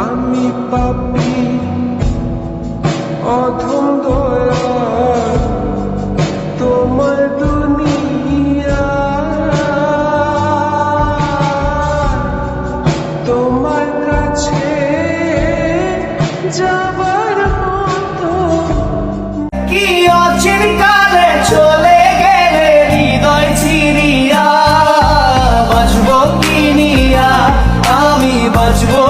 আমি পাপী অধম দয়া তোমার দুনিয়া, তোমার কাছে যাবার মতো কি অচির কালে চলে গেলে হৃদয় ছিড়িয়া, বাঁচবো কি নিয়া আমি, বাঁচবো